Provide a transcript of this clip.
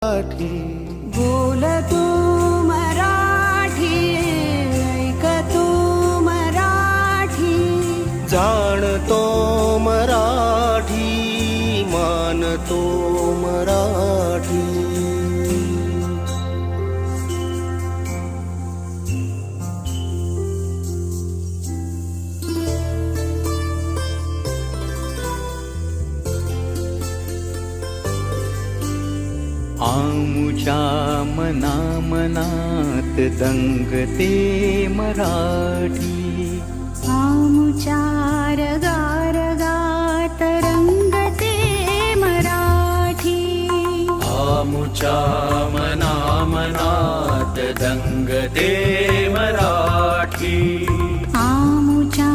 मराठी बोल तू मराठी, ऐक तू मराठी, जाणतो मराठी, मानतो मराठी. आमुच्या मनात दंगते मराठी. आमुच्या रगात रंगते मराठी. आमुच्या मनात दंगते मराठी. आमुच्या